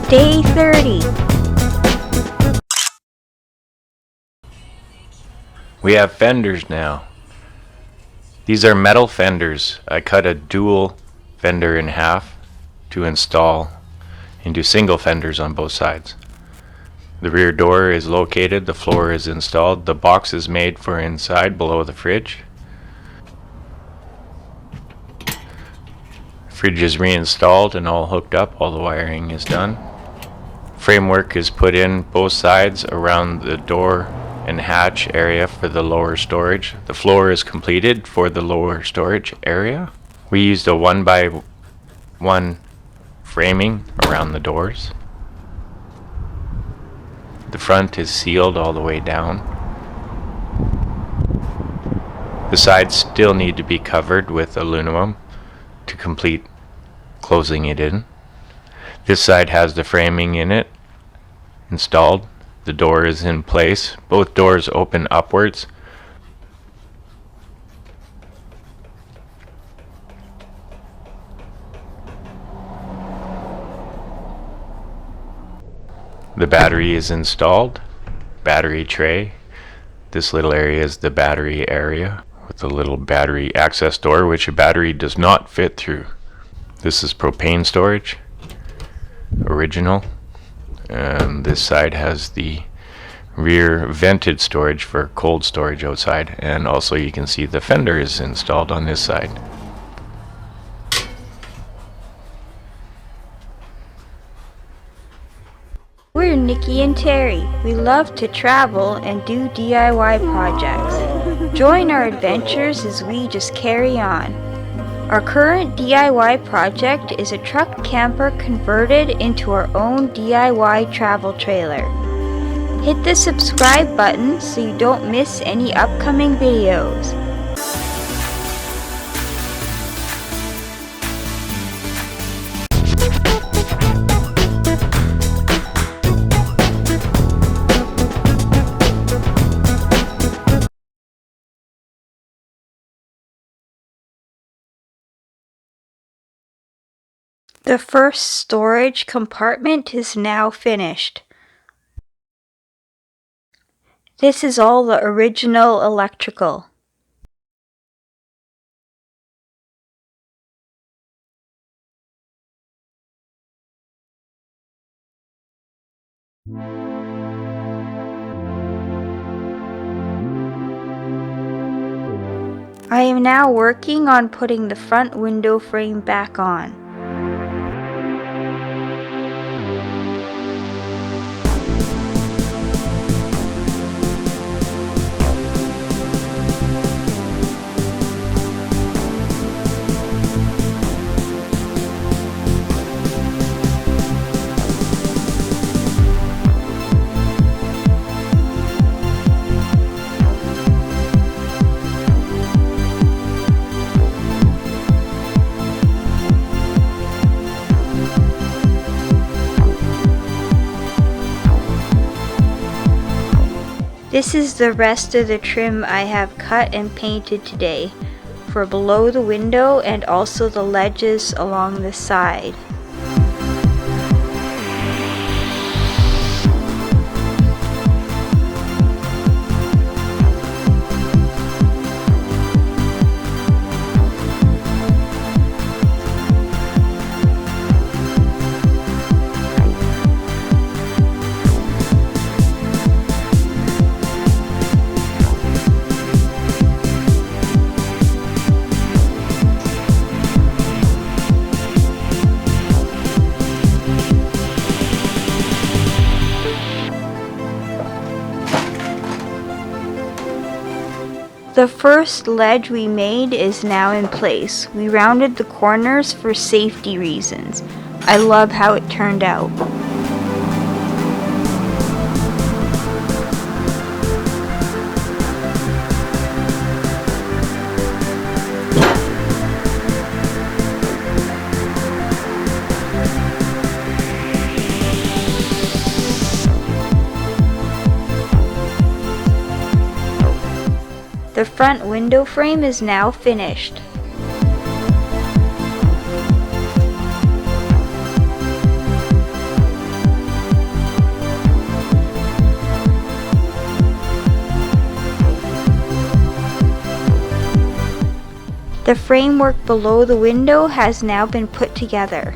Day 30. We have fenders now. These are metal fenders. I cut a dual fender in half to install into single fenders on both sides. The rear door is located, the floor is installed, the box is made for inside below the fridge. Fridge is reinstalled and all hooked up, all the wiring is done. Framework is put in both sides around the door and hatch area for the lower storage. The floor is completed for the lower storage area. We used a 1x1 framing around the doors. The front is sealed all the way down. The sides still need to be covered with aluminum to complete closing it in. This side has the framing in it installed. The door is in place. Both doors open upwards. The battery is installed. Battery tray. This little area is the battery area with a little battery access door which a battery does not fit through. This is propane storage, original. And this side has the rear vented storage for cold storage outside, and also you can see the fender is installed on this side. We're Nikki and Terry. We love to travel and do DIY projects. Join our adventures as we just carry on. Our current DIY project is a truck camper converted into our own DIY travel trailer. Hit the subscribe button so you don't miss any upcoming videos. The first storage compartment is now finished. This is all the original electrical. I am now working on putting the front window frame back on. This is the rest of the trim I have cut and painted today for below the window and also the ledges along the side. The first ledge we made is now in place. We rounded the corners for safety reasons. I love how it turned out. The front window frame is now finished. The framework below the window has now been put together.